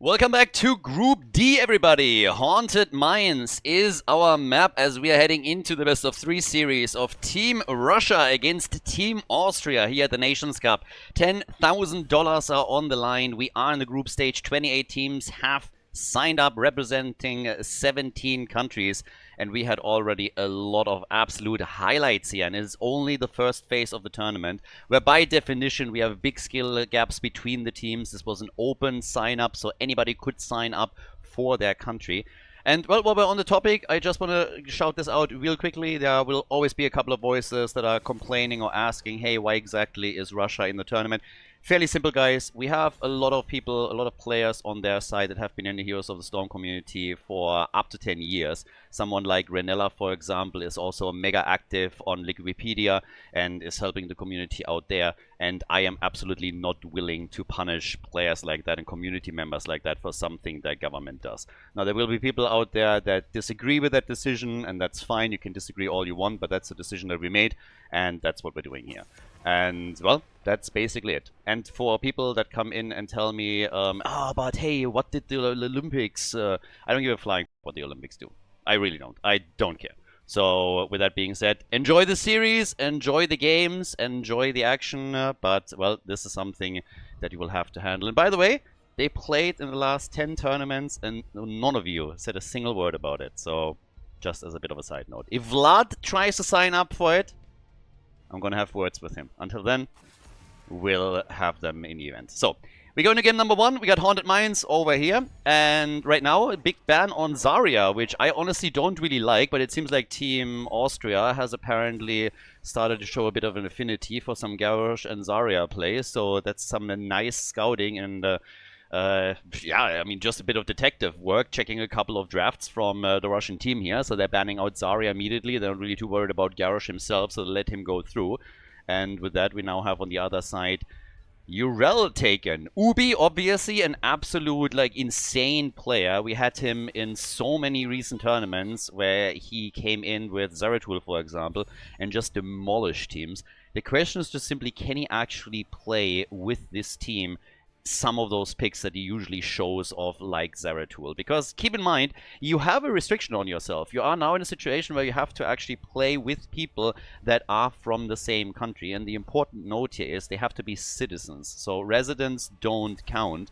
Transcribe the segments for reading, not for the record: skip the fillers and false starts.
Welcome back to Group D, everybody. Haunted Mines is our map as we are heading into the best of 3 series of Team Russia against Team Austria here at the Nations Cup. $10,000 are on the line. We are in the group stage. 28 teams have signed up representing 17 countries. And we had already a lot of absolute highlights here. And it's only the first phase of the tournament, where by definition we have big skill gaps between the teams. This was an open sign-up, so anybody could sign up for their country. And well, while we're on the topic, I just want to shout this out real quickly. There will always be a couple of voices that are complaining or asking, hey, why exactly is Russia in the tournament? Fairly simple, guys. We have a lot of people, a lot of players on their side that have been in the Heroes of the Storm community for up to 10 years. Someone like Renella, for example, is also mega active on Wikipedia and is helping the community out there. And I am absolutely not willing to punish players like that and community members like that for something that government does. Now, there will be people out there that disagree with that decision, and that's fine. You can disagree all you want, but that's the decision that we made, and that's what we're doing here. And, well, that's basically it. And for people that come in and tell me, but hey, what did the Olympics... I don't give a flying what the Olympics do. I really don't. I don't care. So, with that being said, enjoy the series, enjoy the games, enjoy the action, but, well, this is something that you will have to handle. And by the way, they played in the last 10 tournaments, and none of you said a single word about it. So, just as a bit of a side note. If Vlad tries to sign up for it, I'm going to have words with him. Until then, we'll have them in the event. So, we go into game number 1. We got Haunted Mines over here. And right now, a big ban on Zarya, which I honestly don't really like. But it seems like Team Austria has apparently started to show a bit of an affinity for some Garrosh and Zarya plays. So, that's some nice scouting and... yeah, I mean, just a bit of detective work, checking a couple of drafts from the Russian team here. So they're banning out Zarya immediately. They're not really too worried about Garrosh himself, so they let him go through. And with that, we now have on the other side Urel taken. Ubi, obviously, an absolute, like, insane player. We had him in so many recent tournaments where he came in with Zeratul, for example, and just demolished teams. The question is just simply, can he actually play with this team some of those picks that he usually shows off, like Zeratul? Because keep in mind, you have a restriction on yourself. You are now in a situation where you have to actually play with people that are from the same country. And the important note here is they have to be citizens. So residents don't count.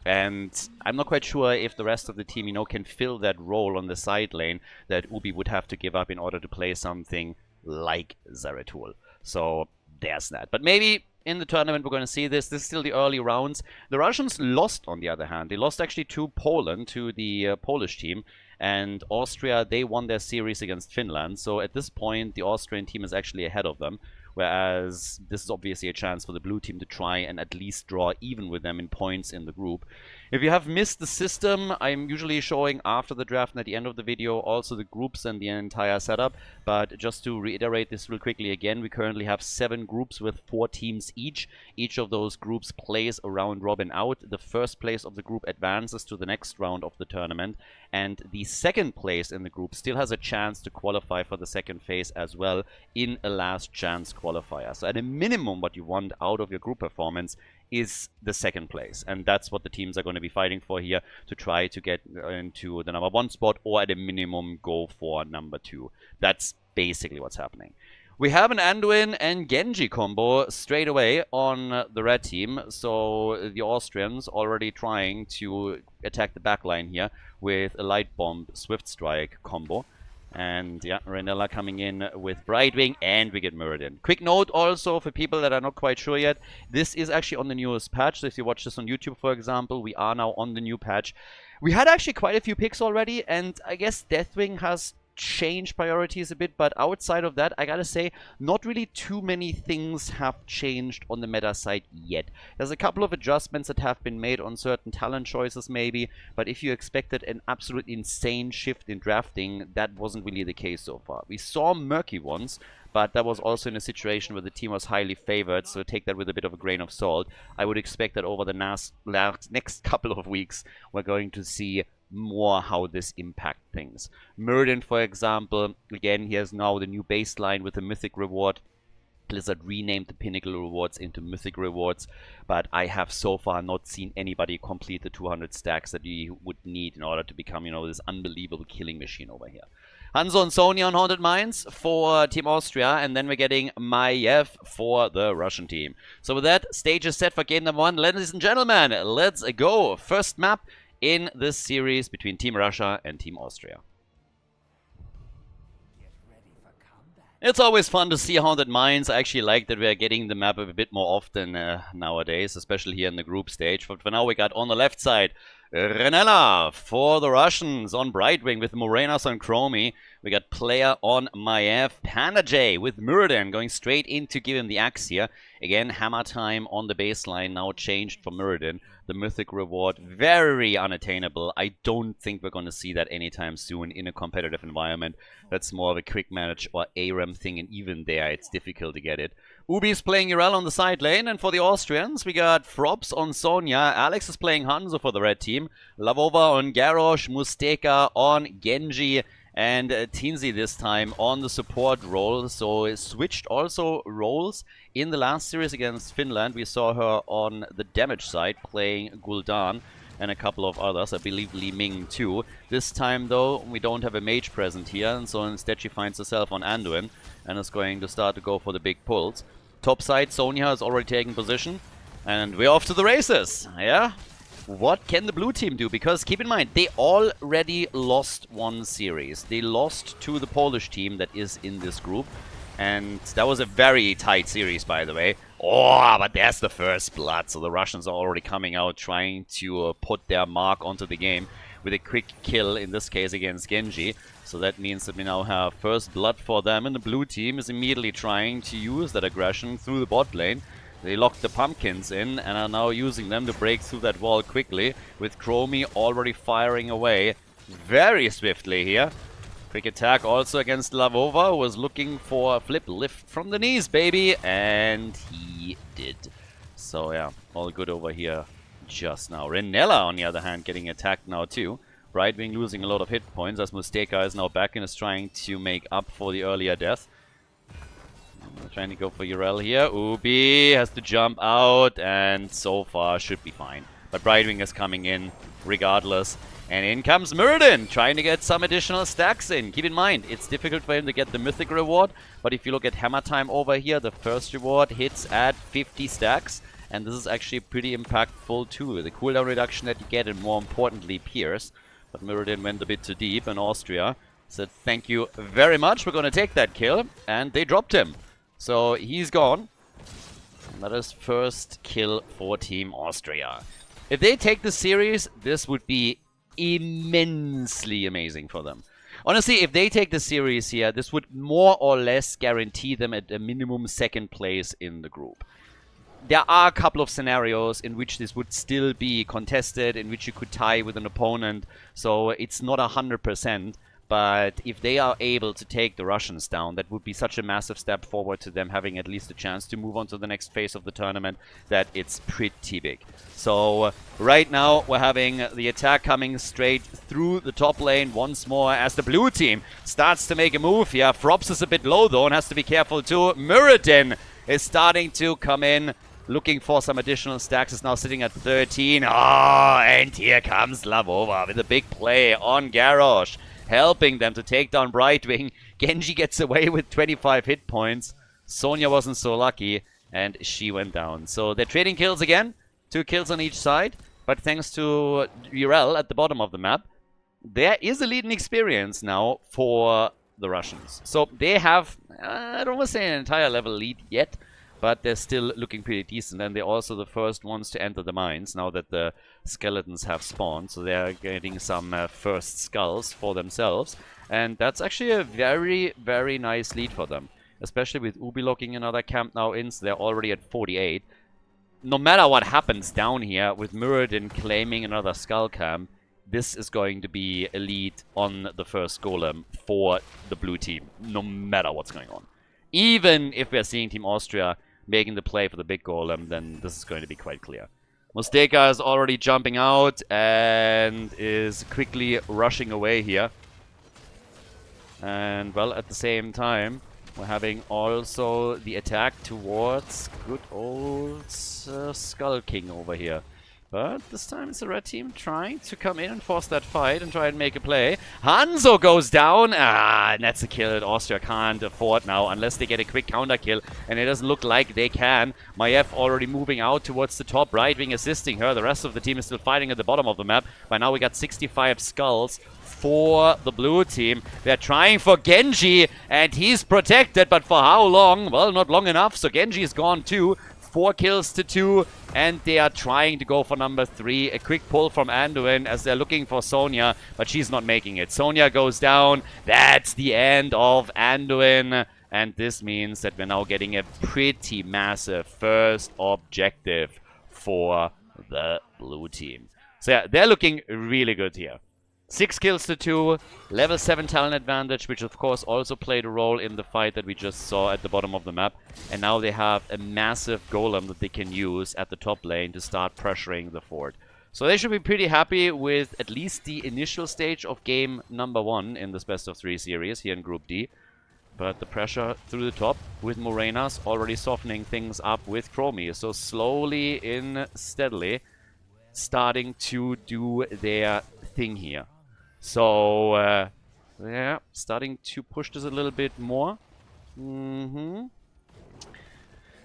And I'm not quite sure if the rest of the team, you know, can fill that role on the side lane that Ubi would have to give up in order to play something like Zeratul. So there's that. But maybe in the tournament, we're going to see this. This is still the early rounds. The Russians lost, on the other hand. They lost actually to Poland, to the Polish team. And Austria, they won their series against Finland. So at this point, the Austrian team is actually ahead of them. Whereas this is obviously a chance for the blue team to try and at least draw even with them in points in the group. If you have missed the system, I'm usually showing after the draft and at the end of the video also the groups and the entire setup. But just to reiterate this real quickly again, we currently have 7 groups with 4 teams each. Each of those groups plays a round robin out. The first place of the group advances to the next round of the tournament. And the second place in the group still has a chance to qualify for the second phase as well in a last chance qualifier. So at a minimum, what you want out of your group performance is the second place. And that's what the teams are going to be fighting for here, to try to get into the number 1 spot, or at a minimum go for number 2. That's basically what's happening. We have an Anduin and Genji combo straight away on the red team. So the Austrians already trying to attack the backline here with a Light Bomb Swift Strike combo. And yeah, Renella coming in with Brightwing, and we get Muradin. Quick note also for people that are not quite sure yet, this is actually on the newest patch. So if you watch this on YouTube, for example, we are now on the new patch. We had actually quite a few picks already, and I guess Deathwing has change priorities a bit, but outside of that, I gotta say, not really too many things have changed on the meta side yet. There's a couple of adjustments that have been made on certain talent choices maybe, but if you expected an absolute insane shift in drafting, that wasn't really the case so far. We saw murky ones, but that was also in a situation where the team was highly favored, so take that with a bit of a grain of salt. I would expect that over the next couple of weeks, we're going to see more how this impacts things. Muradin, for example, again, he has now the new baseline with the mythic reward Blizzard renamed the pinnacle rewards into mythic rewards, but I have so far not seen anybody complete the 200 stacks that you would need in order to become, you know, this unbelievable killing machine over here. Hanzo and Sonia on Haunted Mines for Team Austria, and then we're getting Maiev for the Russian team. So with that, stage is set for game number 1. Ladies and gentlemen, let's go. First map in this series between Team Russia and Team Austria. It's always fun to see Haunted Mines. I actually like that we are getting the map a bit more often nowadays, especially here in the group stage. But for now, we got on the left side, Renella for the Russians on Brightwing with Morenas on Chromie. We got Player on Maiev. Panda J with Muradin going straight in to give him the axe here. Again, hammer time on the baseline now changed for Muradin. The mythic reward, very unattainable. I don't think we're going to see that anytime soon in a competitive environment. That's more of a quick manage or ARAM thing, and even there it's difficult to get it. Ubi's playing Urel on the side lane, and for the Austrians, we got Frops on Sonia. Alex is playing Hanzo for the red team. Lavova on Garrosh, Musteka on Genji, and Tinzi this time on the support role. So switched also roles in the last series against Finland. We saw her on the damage side playing Gul'dan and a couple of others. I believe Li Ming too. This time though, we don't have a mage present here, and so instead she finds herself on Anduin and is going to start to go for the big pulls. Top side, Sonia has already taken position, and we're off to the races. Yeah? What can the blue team do? Because keep in mind, they already lost one series. They lost to the Polish team that is in this group. And that was a very tight series, by the way. Oh, but there's the first blood. So the Russians are already coming out trying to put their mark onto the game with a quick kill, in this case against Genji. So that means that we now have first blood for them. And the blue team is immediately trying to use that aggression through the bot lane. They locked the pumpkins in and are now using them to break through that wall quickly, with Chromie already firing away very swiftly here. Quick attack also against Lavova, who was looking for a flip lift from the knees, baby, and he did. So yeah, all good over here just now. Renella, on the other hand, getting attacked now too. Brightwing losing a lot of hit points as Musteka is now back and is trying to make up for the earlier death. Trying to go for Urel here. Ubi has to jump out, and so far should be fine. But Brightwing is coming in regardless. And in comes Muradin, trying to get some additional stacks in. Keep in mind, it's difficult for him to get the mythic reward. But if you look at hammer time over here, the first reward hits at 50 stacks. And this is actually pretty impactful too. The cooldown reduction that you get, and more importantly, Pierce. But Muradin went a bit too deep, and Austria said, thank you very much, we're going to take that kill. And they dropped him. So he's gone. That is first kill for Team Austria. If they take the series, this would be immensely amazing for them. Honestly, if they take the series here, this would more or less guarantee them at a minimum second place in the group. There are a couple of scenarios in which this would still be contested, in which you could tie with an opponent, so it's not 100%. But if they are able to take the Russians down, that would be such a massive step forward to them having at least a chance to move on to the next phase of the tournament that it's pretty big. So right now we're having the attack coming straight through the top lane once more as the blue team starts to make a move here. Frops is a bit low though and has to be careful too. Muradin is starting to come in, looking for some additional stacks, is now sitting at 13. Oh, and here comes Lavova with a big play on Garrosh, helping them to take down Brightwing. Genji gets away with 25 hit points. Sonia wasn't so lucky, and she went down. So they're trading kills again. 2 kills on each side. But thanks to Urel at the bottom of the map, there is a lead in experience now for the Russians. So they have, I don't want to say an entire level lead yet, but they're still looking pretty decent, and they're also the first ones to enter the mines now that the skeletons have spawned. So they're getting some first skulls for themselves, and that's actually a very, very nice lead for them, especially with Ubi locking another camp now in, so they're already at 48. No matter what happens down here, with Muradin claiming another skull camp, this is going to be a lead on the first golem for the blue team, no matter what's going on. Even if we're seeing Team Austria making the play for the big golem, then this is going to be quite clear. Musteka is already jumping out and is quickly rushing away here. And, well, at the same time, We're having also the attack towards good old Skull King over here. But this time it's the red team trying to come in and force that fight and try and make a play. Hanzo goes down. And that's a kill that Austria can't afford now unless they get a quick counter kill. And it doesn't look like they can. Maiev already moving out towards the top right wing, assisting her. The rest of the team is still fighting at the bottom of the map. By now we got 65 skulls for the blue team. They're trying for Genji, and he's protected, but for how long? Well, not long enough, so Genji is gone too. 4 kills to 2, and they are trying to go for number 3. A quick pull from Anduin as they're looking for Sonya, but she's not making it. Sonya goes down. That's the end of Anduin, and this means that we're now getting a pretty massive first objective for the blue team. So yeah, they're looking really good here. 6 kills to 2, level 7 talent advantage, which of course also played a role in the fight that we just saw at the bottom of the map. And now they have a massive golem that they can use at the top lane to start pressuring the fort. So they should be pretty happy with at least the initial stage of game number 1 in this best of 3 series here in Group D. But the pressure through the top with Morenas already softening things up with Chromie. So slowly and steadily starting to do their thing here. So, yeah, starting to push this a little bit more.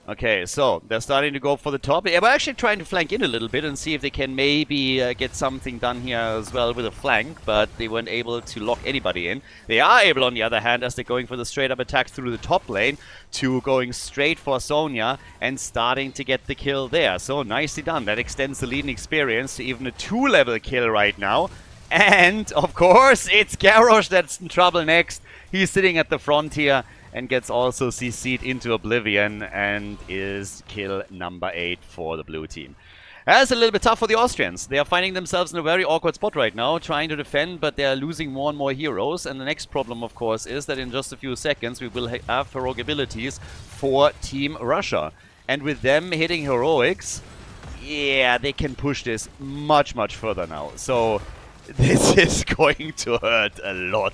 Okay, so they're starting to go for the top. We're actually trying to flank in a little bit and see if they can maybe get something done here as well with a flank, but they weren't able to lock anybody in. They are able, on the other hand, as they're going for the straight-up attack through the top lane, to going straight for Sonya and starting to get the kill there. So, nicely done. That extends the leading experience to even a 2-level kill right now. And, of course, it's Garrosh that's in trouble next. He's sitting at the front here and gets also CC'd into oblivion and is kill number 8 for the blue team. That's a little bit tough for the Austrians. They are finding themselves in a very awkward spot right now, trying to defend, but they are losing more and more heroes. And the next problem, of course, is that in just a few seconds we will have heroic abilities for Team Russia. And with them hitting heroics, yeah, they can push this much, much further now. So this is going to hurt a lot.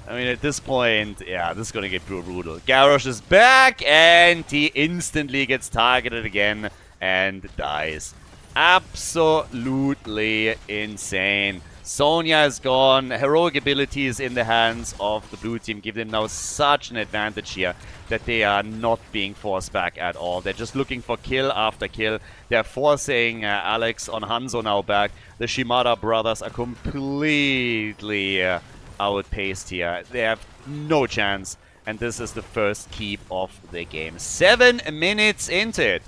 I mean, at this point, yeah, this is going to get brutal. Garrosh is back, and he instantly gets targeted again and dies. Absolutely insane. Sonya is gone. Heroic abilities in the hands of the blue team give them now such an advantage here that they are not being forced back at all. They're just looking for kill after kill. They're forcing Alex on Hanzo now back. The Shimada brothers are completely outpaced here. They have no chance, and this is the first keep of the game. 7 minutes into it.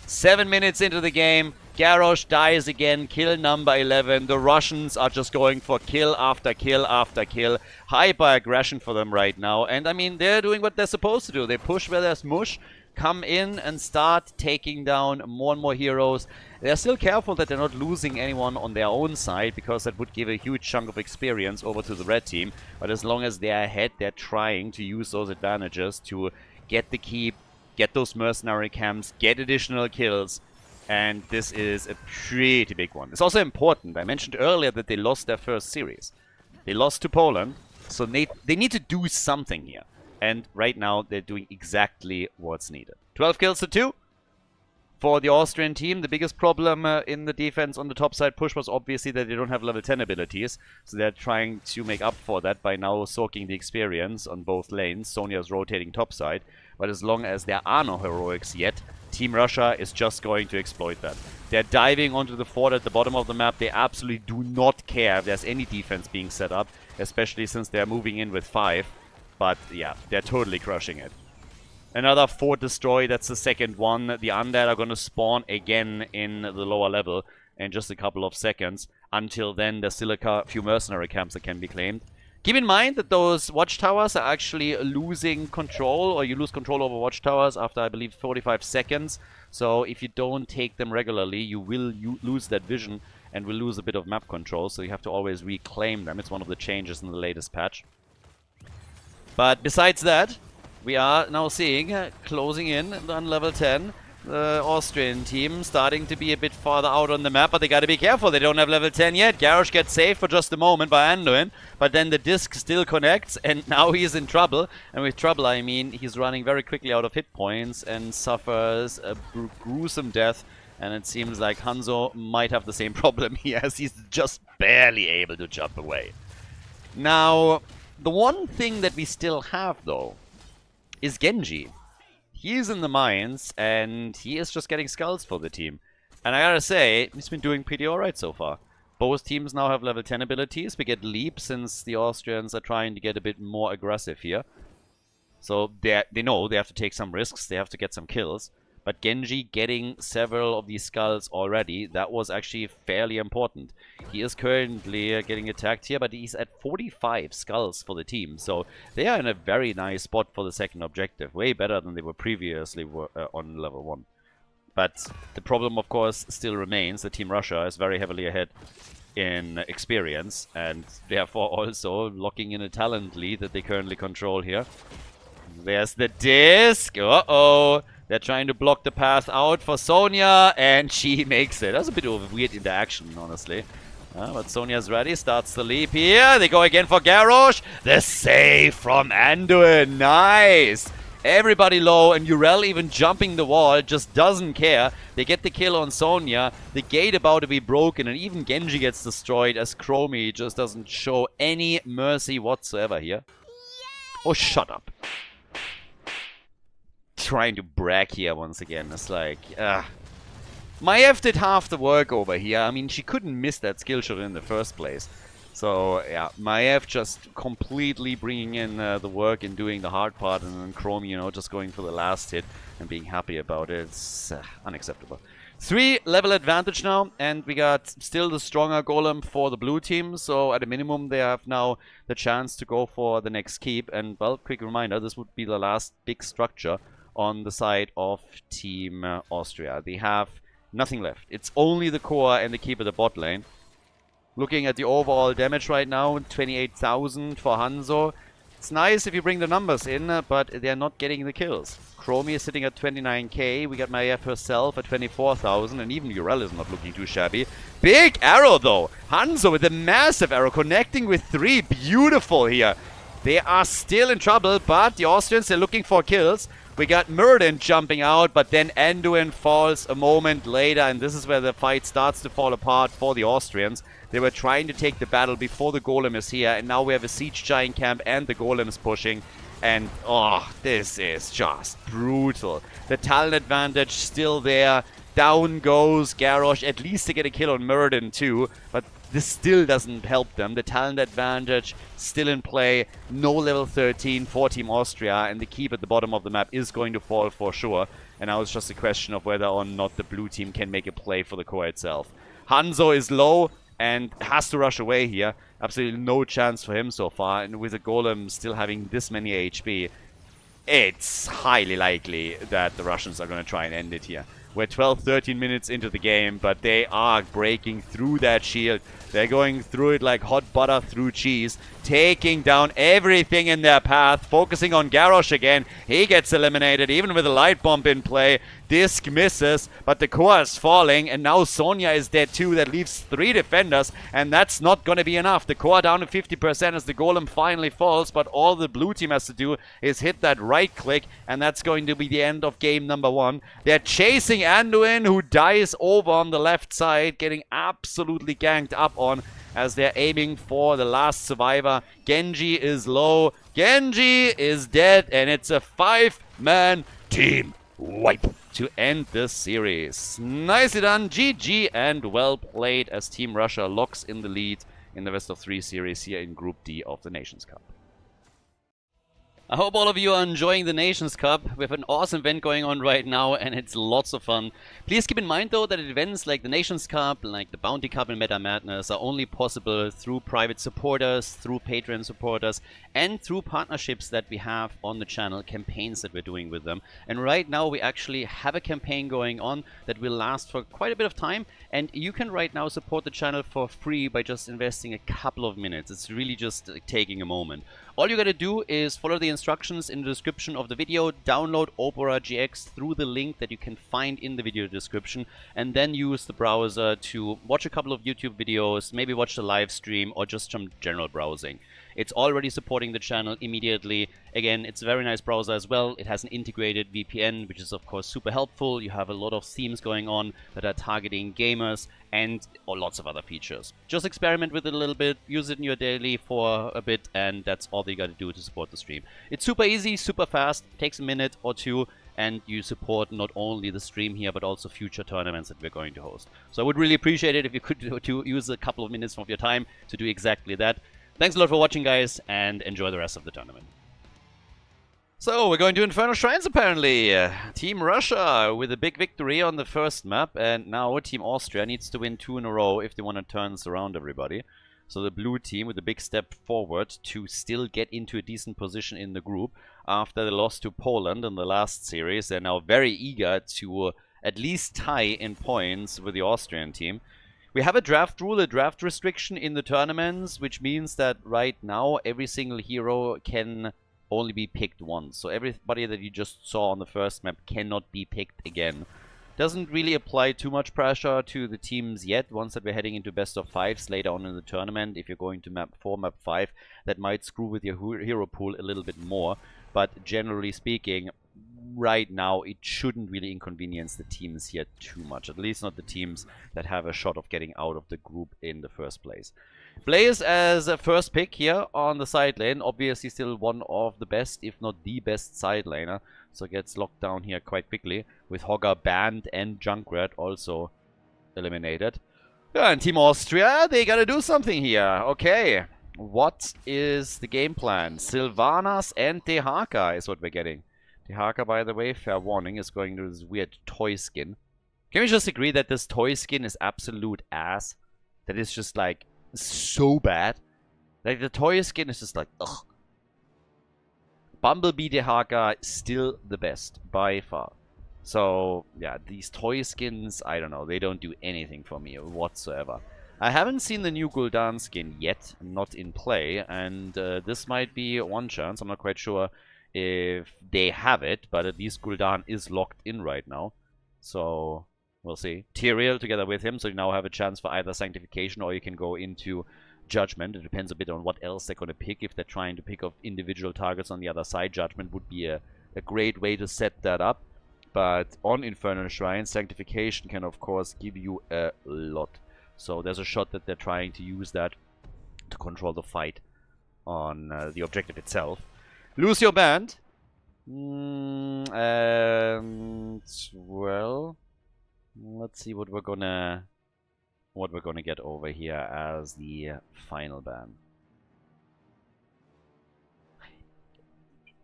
7 minutes into the game. Garrosh dies again, kill number 11. The Russians are just going for kill after kill after kill. Hyper aggression for them right now. And I mean, they're doing what they're supposed to do. They push where there's mush, come in and start taking down more and more heroes. They're still careful that they're not losing anyone on their own side, because that would give a huge chunk of experience over to the red team. But as long as they're ahead, they're trying to use those advantages to get the keep, get those mercenary camps, get additional kills. And this is a pretty big one. It's also important. I mentioned earlier that they lost their first series. They lost to Poland, so they need to do something here. And right now, they're doing exactly what's needed. 12 kills to 2 for the Austrian team. The biggest problem in the defense on the top side push was obviously that they don't have level 10 abilities. So they're trying to make up for that by now soaking the experience on both lanes. Sonya's rotating top side. But as long as there are no heroics yet, Team Russia is just going to exploit that. They're diving onto the fort at the bottom of the map. They absolutely do not care if there's any defense being set up, especially since they're moving in with 5. But yeah, they're totally crushing it. Another fort destroyed, that's the second one. The undead are going to spawn again in the lower level in just a couple of seconds. Until then, there's still a few mercenary camps that can be claimed. Keep in mind that those watchtowers are actually losing control, or you lose control over watchtowers after, I believe, 45 seconds. So if you don't take them regularly, you will lose that vision and will lose a bit of map control. So you have to always reclaim them. It's one of the changes in the latest patch. But besides that, we are now seeing, closing in on level 10, The Austrian team starting to be a bit farther out on the map, but they gotta be careful. They don't have level 10 yet. Garrosh gets saved for just a moment by Anduin, but then the disc still connects, and now he's in trouble. And with trouble, I mean he's running very quickly out of hit points and suffers a gruesome death. And it seems like Hanzo might have the same problem here, as he's just barely able to jump away. Now, the one thing that we still have, though, is Genji. He's in the mines, and he is just getting skulls for the team. And I gotta say, he's been doing pretty alright so far. Both teams now have level 10 abilities. We get Leap, since the Austrians are trying to get a bit more aggressive here. So they know they have to take some risks, they have to get some kills. But Genji getting several of these skulls already, that was actually fairly important. He is currently getting attacked here, but he's at 45 skulls for the team. So they are in a very nice spot for the second objective. Way better than they were previously on level 1. But the problem, of course, still remains. The Team Russia is very heavily ahead in experience, and therefore also locking in a talent lead that they currently control here. There's the disc. Uh-oh. They're trying to block the path out for Sonya, and she makes it. That's a bit of a weird interaction, honestly. But Sonya's ready, starts the leap here. They go again for Garrosh. The save from Anduin. Nice. Everybody low, and Urel even jumping the wall, just doesn't care. They get the kill on Sonya. The gate about to be broken, and even Genji gets destroyed as Chromie just doesn't show any mercy whatsoever here. Oh, shut up. Trying to brag here once again. It's like, Maiev did half the work over here. I mean, she couldn't miss that skill shot in the first place. So, yeah, Maiev just completely bringing in the work and doing the hard part, and then Chrome, you know, just going for the last hit and being happy about it. It's unacceptable. 3 level advantage now, and we got still the stronger golem for the blue team, so at a minimum they have now the chance to go for the next keep. And, well, quick reminder, this would be the last big structure on the side of Team Austria. They have nothing left. It's only the core and the keep at the bot lane. Looking at the overall damage right now, 28,000 for Hanzo. It's nice if you bring the numbers in, but they're not getting the kills. Chromie is sitting at 29k. We got Maiev herself at 24,000, and even Urel is not looking too shabby. Big arrow though! Hanzo with a massive arrow connecting with 3. Beautiful here. They are still in trouble, but the Austrians are looking for kills. We got Murden jumping out, but then Anduin falls a moment later, and this is where the fight starts to fall apart for the Austrians. They were trying to take the battle before the golem is here, and now we have a siege giant camp and the golem is pushing. And, oh, this is just brutal. The talent advantage still there. Down goes Garrosh, at least to get a kill on Murden too, but this still doesn't help them. The talent advantage still in play. No level 13 for Team Austria, and the keep at the bottom of the map is going to fall for sure. And now it's just a question of whether or not the blue team can make a play for the core itself. Hanzo is low and has to rush away here. Absolutely no chance for him so far. And with the golem still having this many HP, it's highly likely that the Russians are going to try and end it here. We're 12-13 minutes into the game, but they are breaking through that shield. They're going through it like hot butter through cheese, taking down everything in their path, focusing on Garrosh again. He gets eliminated, even with a light bomb in play. Disc misses, but the core is falling, and now Sonya is dead too. That leaves 3 defenders, and that's not going to be enough. The core down to 50% as the golem finally falls, but all the blue team has to do is hit that right click, and that's going to be the end of game number 1. They're chasing Anduin, who dies over on the left side, getting absolutely ganked up on as they're aiming for the last survivor. Genji is low, Genji is dead, and it's a 5-man team wipe to end this series. Nicely done, GG, and well played as Team Russia locks in the lead in the best of 3 series here in Group D of the Nations Cup. I hope all of you are enjoying the Nations Cup. We have an awesome event going on right now, and it's lots of fun. Please keep in mind though that events like the Nations Cup, like the Bounty Cup and Meta Madness, are only possible through private supporters, through Patreon supporters, and through partnerships that we have on the channel, campaigns that we're doing with them. And right now we actually have a campaign going on that will last for quite a bit of time, and you can right now support the channel for free by just investing a couple of minutes. It's really just taking a moment. All you gotta do is follow the instructions in the description of the video. Download Opera GX through the link that you can find in the video description, and then use the browser to watch a couple of YouTube videos, maybe watch the live stream, or just some general browsing. It's already supporting the channel immediately. Again, it's a very nice browser as well. It has an integrated VPN, which is of course super helpful. You have a lot of themes going on that are targeting gamers and lots of other features. Just experiment with it a little bit, use it in your daily for a bit, and that's all you got to do to support the stream. It's super easy, super fast, takes a minute or two, and you support not only the stream here, but also future tournaments that we're going to host. So I would really appreciate it if you could use a couple of minutes of your time to do exactly that. Thanks a lot for watching, guys, and enjoy the rest of the tournament. So, we're going to Infernal Shrines, apparently. Team Russia with a big victory on the first map, and now Team Austria needs to win 2 in a row if they want to turn this around, everybody. So the blue team with a big step forward to still get into a decent position in the group. After they lost to Poland in the last series, they're now very eager to at least tie in points with the Austrian team. We have a draft rule, a draft restriction in the tournaments, which means that right now every single hero can only be picked once. So everybody that you just saw on the first map cannot be picked again. Doesn't really apply too much pressure to the teams yet. Once that we're heading into best of 5s later on in the tournament, if you're going to map 4, map 5, that might screw with your hero pool a little bit more. But generally speaking, right now it shouldn't really inconvenience the teams here too much. At least not the teams that have a shot of getting out of the group in the first place. Blaze as a first pick here on the side lane. Obviously still one of the best, if not the best side laner. So gets locked down here quite quickly. With Hogger banned and Junkrat also eliminated. Yeah, and Team Austria, they gotta do something here. Okay. What is the game plan? Sylvanas and Dehaka is what we're getting. Dehaka, by the way, fair warning, is going to this weird toy skin. Can we just agree that this toy skin is absolute ass? That is just like so bad. Like the toy skin is just like ugh. Bumblebee Dehaka still the best by far. So yeah, these toy skins, I don't know, they don't do anything for me whatsoever. I haven't seen the new Gul'dan skin yet, not in play, and this might be one chance. I'm not quite sure if they have it, but at least Gul'dan is locked in right now. So we'll see. Tyrael together with him, so you now have a chance for either Sanctification or you can go into Judgment. It depends a bit on what else they're going to pick. If they're trying to pick up individual targets on the other side, Judgment would be a great way to set that up. But on Infernal Shrine, Sanctification can of course give you a lot. So there's a shot that they're trying to use that to control the fight on the objective itself. Lose your band. And well, let's see what we're gonna get over here as the final ban.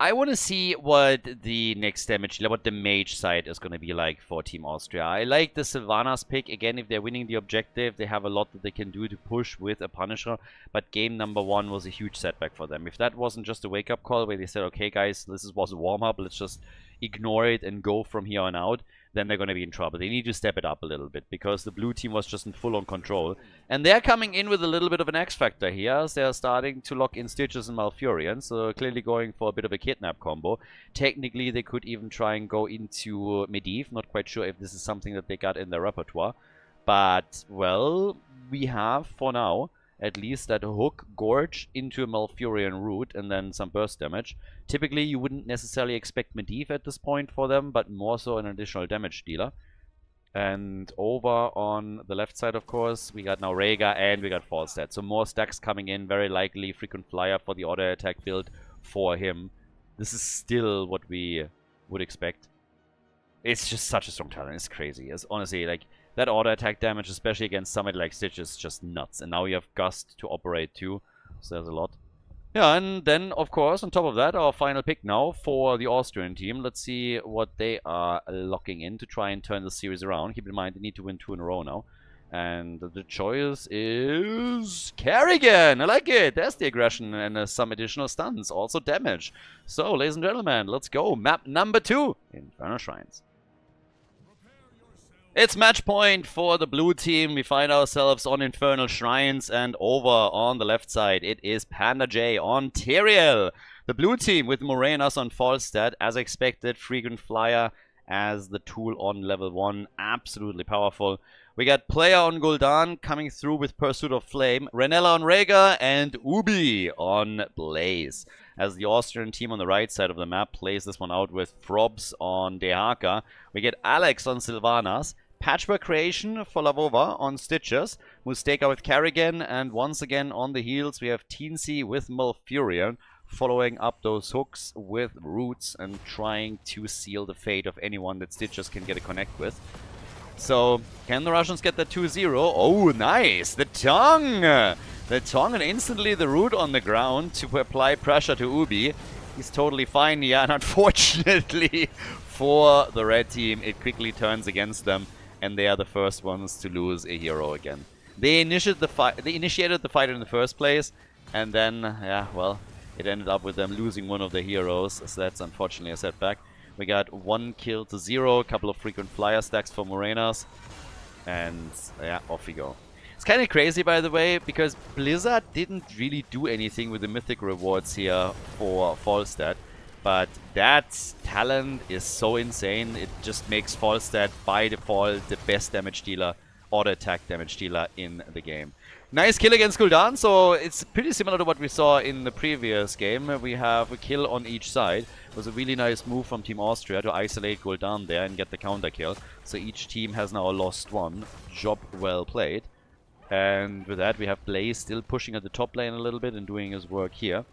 I want to see what the next damage, what the mage side is going to be like for Team Austria. I like the Sylvanas pick. Again, if they're winning the objective, they have a lot that they can do to push with a Punisher. But game number 1 was a huge setback for them. If that wasn't just a wake-up call where they said, okay guys, this was a warm-up, let's just ignore it and go from here on out, then they're going to be in trouble. They need to step it up a little bit because the blue team was just in full-on control. And they're coming in with a little bit of an X-factor here as they're starting to lock in Stitches and Malfurion. So clearly going for a bit of a kidnap combo. Technically, they could even try and go into Medivh. Not quite sure if this is something that they got in their repertoire. But, well, we have, for now, at least that hook, Gorge into a Malfurion root, and then some burst damage. Typically, you wouldn't necessarily expect Medivh at this point for them, but more so an additional damage dealer. And over on the left side, of course, we got now Rhaegar and we got Falstad. So more stacks coming in, very likely frequent flyer for the auto attack build for him. This is still what we would expect. It's just such a strong talent, it's crazy. It's honestly, like, that auto attack damage, especially against somebody like Stitch, is just nuts. And now you have Gust to operate too, so there's a lot. Yeah, and then, of course, on top of that, our final pick now for the Austrian team. Let's see what they are locking in to try and turn the series around. Keep in mind, they need to win 2 in a row now. And the choice is Kerrigan. I like it. There's the aggression and some additional stuns. Also damage. So, ladies and gentlemen, let's go. Map number 2, Infernal Shrines. It's match point for the blue team. We find ourselves on Infernal Shrines, and over on the left side, it is Panda J on Tyrael. The blue team with Morenas on Falstad, as expected, Frequent Flyer as the tool on level 1, absolutely powerful. We got Player on Gul'dan coming through with Pursuit of Flame, Renella on Rhaegar, and Ubi on Blaze. As the Austrian team on the right side of the map plays this one out with Frobs on Dehaka. We get Alex on Sylvanas, Patchwork Creation for Lavova on Stitches, Musteka with Carrigan, and once again on the heels we have Teensy with Malfurion, following up those hooks with Roots and trying to seal the fate of anyone that Stitches can get a connect with. So, can the Russians get that 2-0? Oh, nice! The tongue! The tongue and instantly the Root on the ground to apply pressure to Ubi. He's totally fine here, and unfortunately for the red team, it quickly turns against them, and they are the first ones to lose a hero again. They initiated the fight in the first place, and then, yeah, well, it ended up with them losing one of their heroes, so that's unfortunately a setback. We got 1 kill to 0, a couple of frequent flyer stacks for Morenas, and yeah, off we go. It's kind of crazy, by the way, because Blizzard didn't really do anything with the mythic rewards here for Falstad, but that talent is so insane, it just makes Falstad by default the best damage dealer, auto attack damage dealer in the game. Nice kill against Gul'dan, so it's pretty similar to what we saw in the previous game. We have a kill on each side. It was a really nice move from Team Austria to isolate Gul'dan there and get the counter kill. So each team has now lost one. Job well played. And with that we have Blaze still pushing at the top lane a little bit and doing his work here.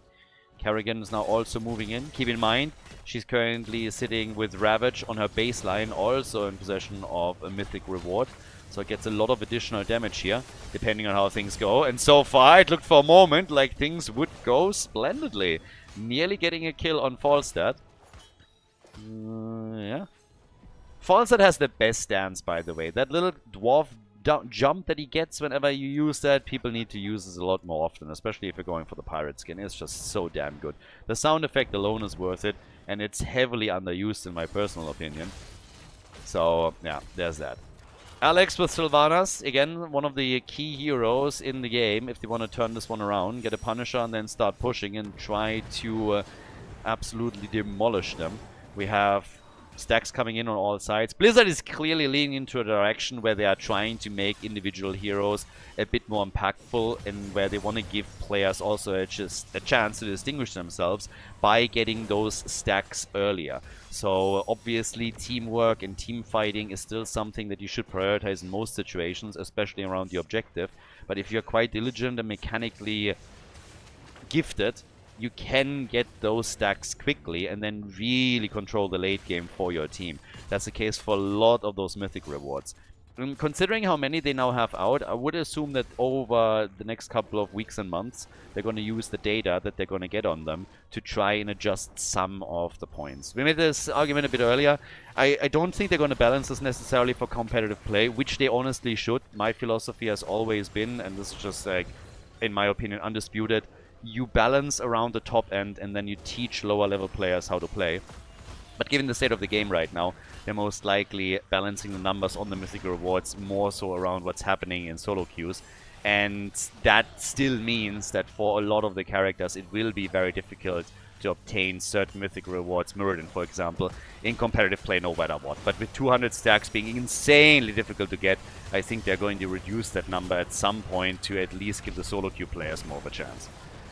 Carrigan is now also moving in. Keep in mind, she's currently sitting with Ravage on her baseline, also in possession of a mythic reward. So it gets a lot of additional damage here, depending on how things go. And so far, it looked for a moment like things would go splendidly. Nearly getting a kill on Falstad. Yeah. Falstad has the best stance, by the way. That little dwarf jump that he gets whenever you use that, people need to use this a lot more often, especially if you're going for the pirate skin. It's just so damn good. The sound effect alone is worth it, and it's heavily underused in my personal opinion. So, yeah, there's that. Alex with Sylvanas, again, one of the key heroes in the game if they want to turn this one around, get a Punisher and then start pushing and try to absolutely demolish them. We have stacks coming in on all sides. Blizzard is clearly leaning into a direction where they are trying to make individual heroes a bit more impactful and where they want to give players also a chance to distinguish themselves by getting those stacks earlier. So obviously teamwork and team fighting is still something that you should prioritize in most situations, especially around the objective. But if you're quite diligent and mechanically gifted, you can get those stacks quickly and then really control the late game for your team. That's the case for a lot of those mythic rewards. And considering how many they now have out, I would assume that over the next couple of weeks and months, they're going to use the data that they're going to get on them to try and adjust some of the points. We made this argument a bit earlier. I don't think they're going to balance this necessarily for competitive play, which they honestly should. My philosophy has always been, and this is just like, in my opinion, undisputed, you balance around the top end and then you teach lower level players how to play. But given the state of the game right now, they're most likely balancing the numbers on the mythic rewards more so around what's happening in solo queues. And that still means that for a lot of the characters it will be very difficult to obtain certain mythic rewards, Muradin for example, in competitive play no matter what. But with 200 stacks being insanely difficult to get, I think they're going to reduce that number at some point to at least give the solo queue players more of a chance.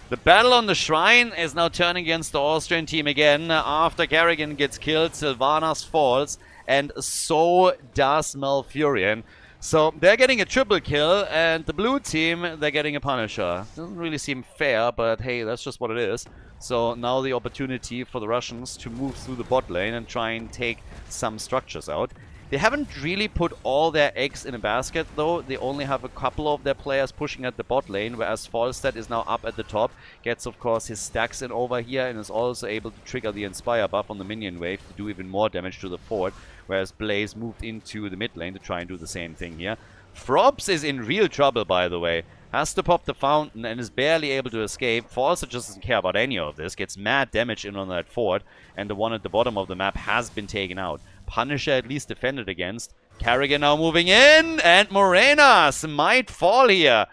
The battle on the shrine is now turning against the Austrian team again. After Carrigan gets killed, Sylvanas falls, and so does Malfurion. So they're getting a triple kill, and the blue team, they're getting a Punisher. Doesn't really seem fair, but hey, that's just what it is. So now the opportunity for the Russians to move through the bot lane and try and take some structures out. They haven't really put all their eggs in a basket though. They only have a couple of their players pushing at the bot lane, whereas Falstad is now up at the top. Gets of course his stacks in over here and is also able to trigger the Inspire buff on the minion wave to do even more damage to the fort. Whereas Blaze moved into the mid lane to try and do the same thing here. Frobs is in real trouble, by the way. Has to pop the fountain and is barely able to escape. Falstad just doesn't care about any of this. Gets mad damage in on that fort. And the one at the bottom of the map has been taken out. Punisher at least defended against. Carrigan now moving in. And Morenas might fall here.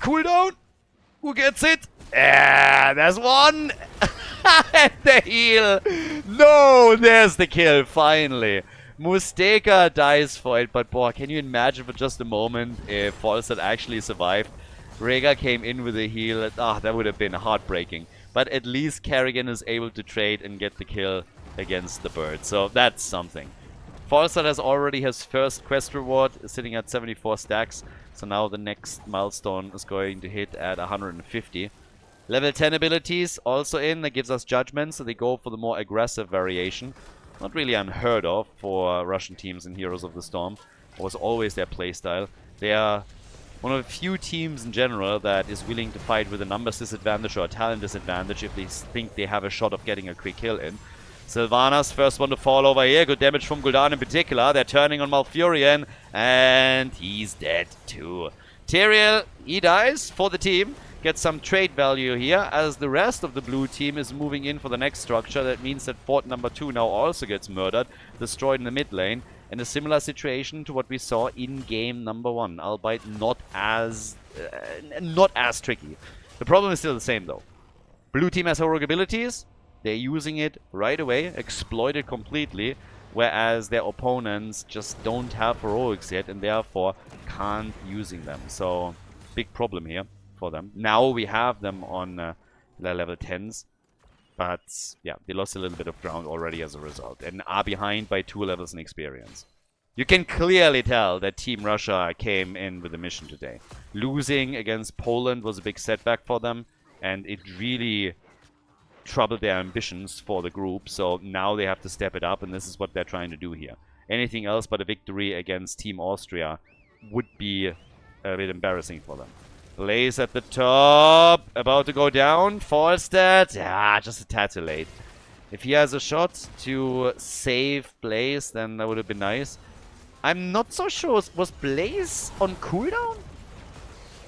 Cooldown. Who gets it? Yeah, there's one! And the heal! No, there's the kill, finally. Musteka dies for it, but boy, can you imagine for just a moment if Falstad actually survived? Rhaegar came in with a heal, that would have been heartbreaking. But at least Kerrigan is able to trade and get the kill against the bird, so that's something. Falstad has already his first quest reward, sitting at 74 stacks, so now the next milestone is going to hit at 150. Level 10 abilities also in, that gives us judgment, so they go for the more aggressive variation. Not really unheard of for Russian teams in Heroes of the Storm. It was always their playstyle. They are one of the few teams in general that is willing to fight with a numbers disadvantage or a talent disadvantage if they think they have a shot of getting a quick kill in. Sylvanas, first one to fall over here. Good damage from Gul'dan in particular. They're turning on Malfurion, and he's dead too. Tyrael, he dies for the team. Gets some trade value here, as the rest of the blue team is moving in for the next structure. That means that fort number 2 now also gets murdered, destroyed in the mid lane. And a similar situation to what we saw in game number 1, albeit not as tricky. The problem is still the same though. Blue team has heroic abilities. They're using it right away, exploit it completely, whereas their opponents just don't have heroics yet and therefore can't using them. So, big problem here for them. Now we have them on their level 10s, but yeah, they lost a little bit of ground already as a result and are behind by 2 levels in experience. You can clearly tell that Team Russia came in with a mission today. Losing against Poland was a big setback for them, and it really troubled their ambitions for the group, so now they have to step it up, and this is what they're trying to do here. Anything else but a victory against Team Austria would be a bit embarrassing for them. Blaze at the top, about to go down. Falstad, just a tad too late. If he has a shot to save Blaze, then that would have been nice. I'm not so sure, was Blaze on cooldown?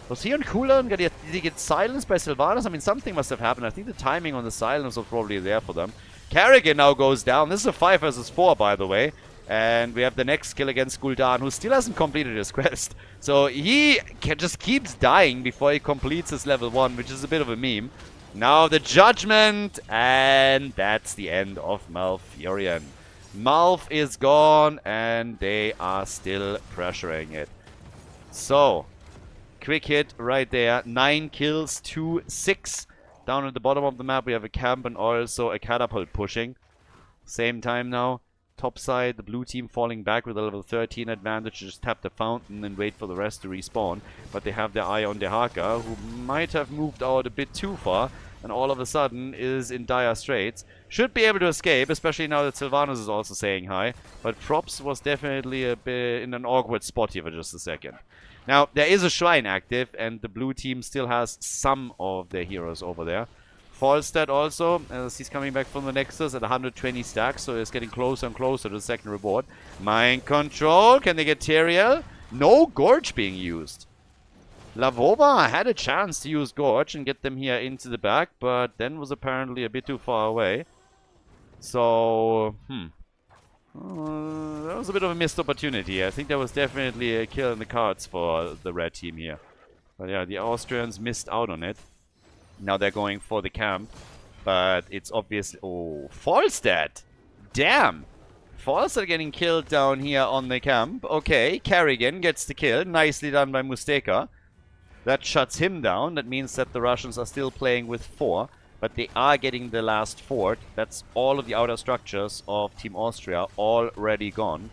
Was he on cooldown? Did he get silenced by Sylvanas? I mean, something must have happened. I think the timing on the silence was probably there for them. Kerrigan now goes down. This is a 5 versus 4, by the way. And we have the next skill against Gul'dan, who still hasn't completed his quest. So he just keeps dying before he completes his level 1, which is a bit of a meme. Now the judgment, and that's the end of Malfurion. Malf is gone, and they are still pressuring it. So, quick hit right there. 9 kills to 6. Down at the bottom of the map, we have a camp and also a catapult pushing. Same time now. Top side, the blue team falling back with a level 13 advantage to just tap the fountain and wait for the rest to respawn. But they have their eye on Dehaka, who might have moved out a bit too far, and all of a sudden is in dire straits. Should be able to escape, especially now that Sylvanas is also saying hi. But Props was definitely a bit in an awkward spot here for just a second. Now, there is a shrine active, and the blue team still has some of their heroes over there. Falstad also, as he's coming back from the Nexus at 120 stacks, so he's getting closer and closer to the second reward. Mind control, can they get Tyrael? No Gorge being used. Lavova had a chance to use Gorge and get them here into the back, but then was apparently a bit too far away. So, that was a bit of a missed opportunity. I think there was definitely a kill in the cards for the red team here. But yeah, the Austrians missed out on it. Now they're going for the camp, but it's obviously... Oh, Falstad! Damn! Falstad getting killed down here on the camp. Okay, Kerrigan gets the kill. Nicely done by Musteka. That shuts him down. That means that the Russians are still playing with 4, but they are getting the last fort. That's all of the outer structures of Team Austria already gone.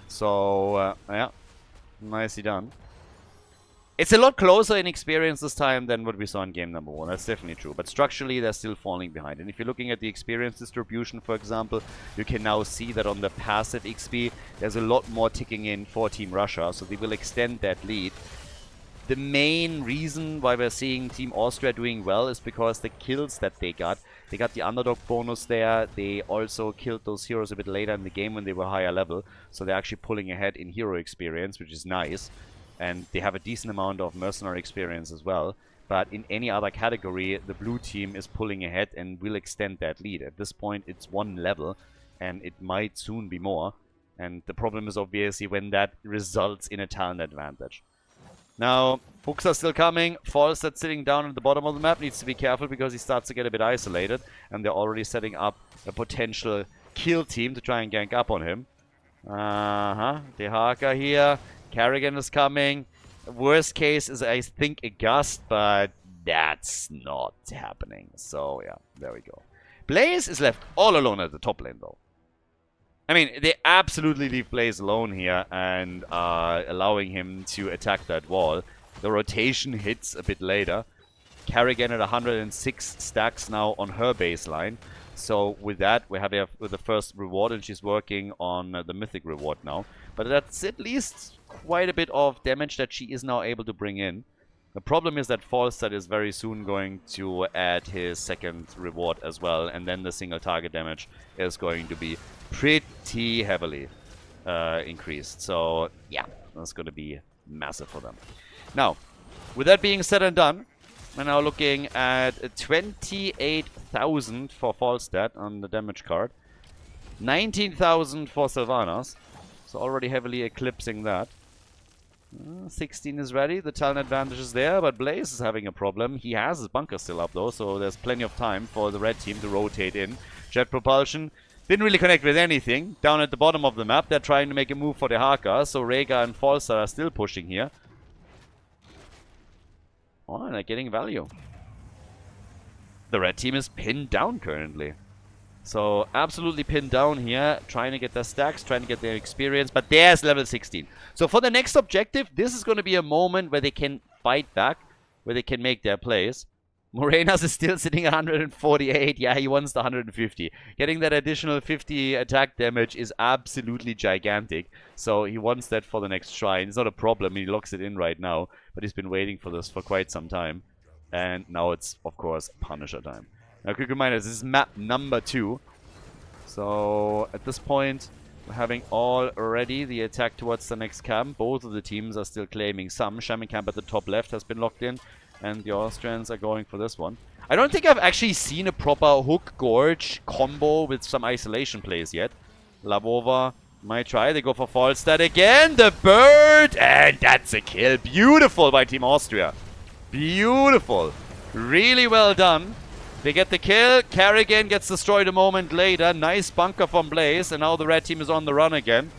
So, yeah, nicely done. It's a lot closer in experience this time than what we saw in game number 1. That's definitely true. But structurally, they're still falling behind. And if you're looking at the experience distribution, for example, you can now see that on the passive XP, there's a lot more ticking in for Team Russia. So they will extend that lead. The main reason why we're seeing Team Austria doing well is because the kills that they got the underdog bonus there. They also killed those heroes a bit later in the game when they were higher level. So they're actually pulling ahead in hero experience, which is nice. And they have a decent amount of mercenary experience as well. But in any other category, the blue team is pulling ahead and will extend that lead. At this point, it's 1 level, and it might soon be more. And the problem is obviously when that results in a talent advantage. Now, hooks are still coming. Falstad sitting down at the bottom of the map needs to be careful because he starts to get a bit isolated. And they're already setting up a potential kill team to try and gank up on him. Dehaka here. Kerrigan is coming. Worst case is, I think, a gust, but that's not happening. So, yeah, there we go. Blaze is left all alone at the top lane, though. I mean, they absolutely leave Blaze alone here and are allowing him to attack that wall. The rotation hits a bit later. Kerrigan at 106 stacks now on her baseline. So with that, we're happy with the first reward, and she's working on the mythic reward now. But that's at least quite a bit of damage that she is now able to bring in. The problem is that Falstad is very soon going to add his second reward as well, and then the single target damage is going to be pretty heavily increased. So yeah, that's going to be massive for them. Now, with that being said and done, we're now looking at 28,000 for Falstad on the damage card, 19,000 for Sylvanas, so already heavily eclipsing that. 16 is ready, the talent advantage is there, but Blaze is having a problem. He has his bunker still up though, so there's plenty of time for the red team to rotate in. Jet propulsion didn't really connect with anything. Down at the bottom of the map, they're trying to make a move for the Haka, so Rhaegar and Falstad are still pushing here. Oh, and they're getting value. The red team is pinned down currently. So, absolutely pinned down here, trying to get their stacks, trying to get their experience, but there's level 16. So, for the next objective, this is going to be a moment where they can fight back, where they can make their plays. Morenas is still sitting at 148. Yeah, he wants the 150. Getting that additional 50 attack damage is absolutely gigantic. So, he wants that for the next shrine. It's not a problem, he locks it in right now, but he's been waiting for this for quite some time. And now it's, of course, Punisher time. Now, quick reminder, this is map number 2. So, at this point, we're having already the attack towards the next camp. Both of the teams are still claiming some. Shaman camp at the top left has been locked in, and the Austrians are going for this one. I don't think I've actually seen a proper hook gorge combo with some isolation plays yet. Lavova might try. They go for Falstad again. The bird! And that's a kill. Beautiful by Team Austria. Beautiful. Really well done. They get the kill. Kerrigan gets destroyed a moment later. Nice bunker from Blaze. And now the red team is on the run again.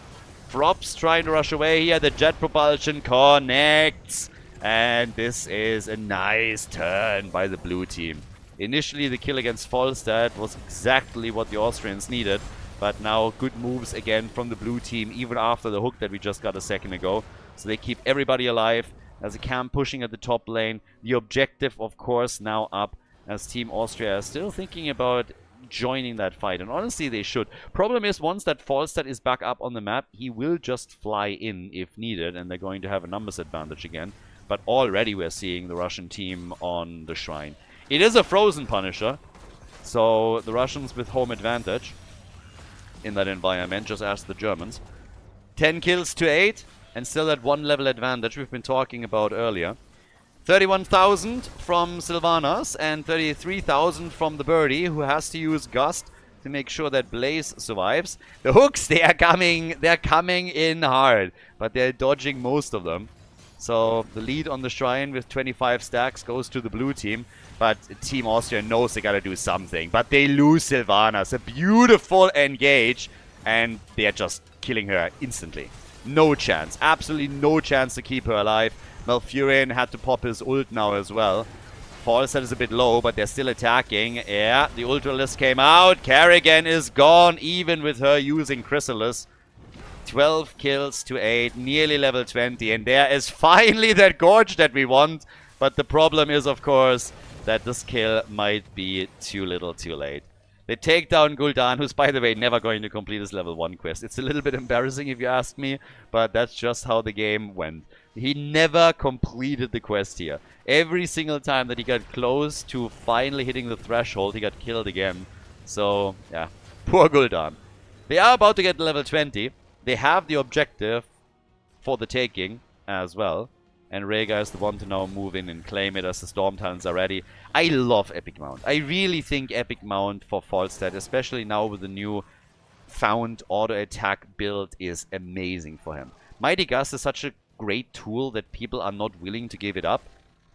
Frops trying to rush away here. The jet propulsion connects. And this is a nice turn by the blue team. Initially, the kill against Falstad was exactly what the Austrians needed. But now good moves again from the blue team, even after the hook that we just got a second ago. So they keep everybody alive. There's a camp pushing at the top lane. The objective, of course, now up, as Team Austria is still thinking about joining that fight. And honestly, they should. Problem is, once that Falstad is back up on the map, he will just fly in if needed, and they're going to have a numbers advantage again. But already we're seeing the Russian team on the shrine. It is a frozen Punisher, so the Russians with home advantage in that environment, just ask the Germans. 10 kills to 8, and still that 1 level advantage we've been talking about earlier. 31,000 from Sylvanas and 33,000 from the Birdie, who has to use Gust to make sure that Blaze survives. The hooks, they're coming in hard, but they're dodging most of them. So the lead on the shrine with 25 stacks goes to the blue team, but Team Austria knows they gotta do something. But they lose Sylvanas, a beautiful engage, and they're just killing her instantly. No chance, absolutely no chance to keep her alive. Malfurion had to pop his ult now as well. Falstad is a bit low, but they're still attacking. Yeah, the Ultralisk came out. Kerrigan is gone, even with her using Chrysalis. 12 kills to 8, nearly level 20. And there is finally that Gorge that we want. But the problem is, of course, that this kill might be too little too late. They take down Gul'dan, who's, by the way, never going to complete his level 1 quest. It's a little bit embarrassing if you ask me, but that's just how the game went. He never completed the quest here. Every single time that he got close to finally hitting the threshold, he got killed again. So, yeah, poor Gul'dan. They are about to get level 20. They have the objective for the taking as well. And Rhaegar is the one to now move in and claim it as the Storm Talons are ready. I love Epic Mount. I really think Epic Mount for Falstad, especially now with the new found auto attack build, is amazing for him. Mighty Gust is such a great tool that people are not willing to give it up.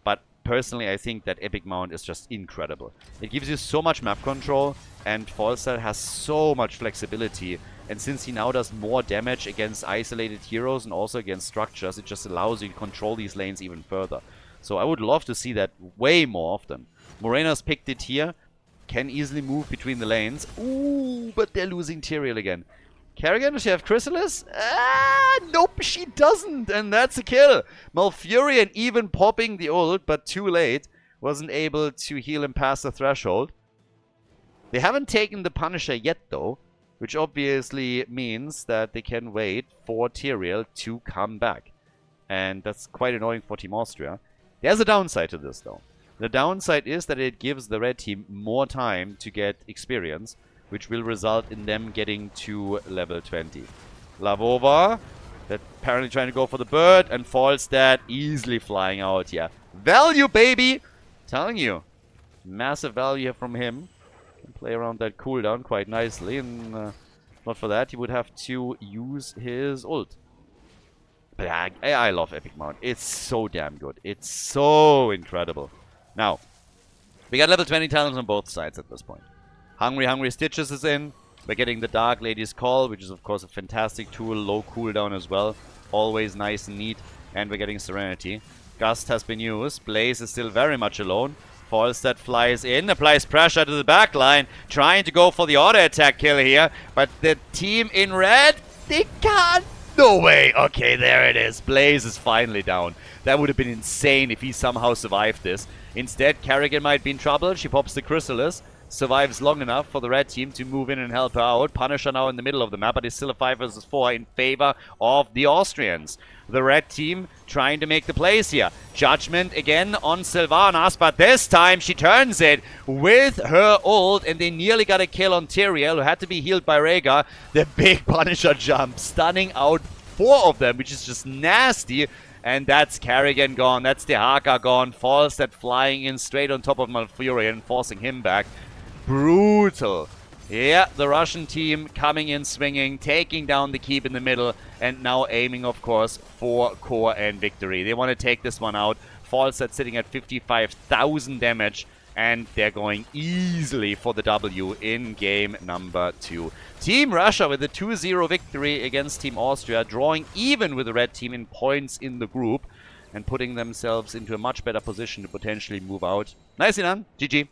But personally, I think that Epic Mount is just incredible. It gives you so much map control, and Falstad has so much flexibility. And since he now does more damage against isolated heroes and also against structures, it just allows you to control these lanes even further. So I would love to see that way more often. Morena's picked it here. Can easily move between the lanes. Ooh, but they're losing Tyrael again. Kerrigan, does she have Chrysalis? Nope, she doesn't. And that's a kill. Malfurion even popping the ult, but too late. Wasn't able to heal him past the threshold. They haven't taken the Punisher yet, though. Which obviously means that they can wait for Tyrael to come back. And that's quite annoying for Team Austria. There's a downside to this, though. The downside is that it gives the red team more time to get experience, which will result in them getting to level 20. Lavova, that apparently trying to go for the bird, and Falstad easily flying out here. Value, baby! Telling you. Massive value from him. Can play around that cooldown quite nicely, and not for that, he would have to use his ult. But I love Epic Mount. It's so damn good. It's so incredible. Now, we got level 20 talents on both sides at this point. Hungry Stitches is in. We're getting the Dark Lady's Call, which is of course a fantastic tool. Low cooldown as well. Always nice and neat. And we're getting Serenity. Gust has been used. Blaze is still very much alone. Falstad flies in, applies pressure to the back line. Trying to go for the auto attack kill here. But the team in red, they can't. No way! Okay, there it is. Blaze is finally down. That would have been insane if he somehow survived this. Instead, Kerrigan might be in trouble. She pops the Chrysalis. Survives long enough for the red team to move in and help her out. Punisher now in the middle of the map, but it's still a 5 versus 4 in favor of the Austrians. The red team trying to make the plays here. Judgment again on Sylvanas, but this time she turns it with her ult, and they nearly got a kill on Tyrael, who had to be healed by Rhaegar. The big Punisher jump, stunning out 4 of them, which is just nasty. And that's Kerrigan gone, that's the Haka gone. Falstad flying in straight on top of Malfurion, forcing him back. Brutal. Yeah, the Russian team coming in swinging, taking down the keep in the middle, and now aiming, of course, for core and victory. They want to take this one out. Falstad sitting at 55,000 damage, and they're going easily for the W in game number 2. Team Russia with a 2-0 victory against Team Austria, drawing even with the red team in points in the group, and putting themselves into a much better position to potentially move out. Nicely done. GG.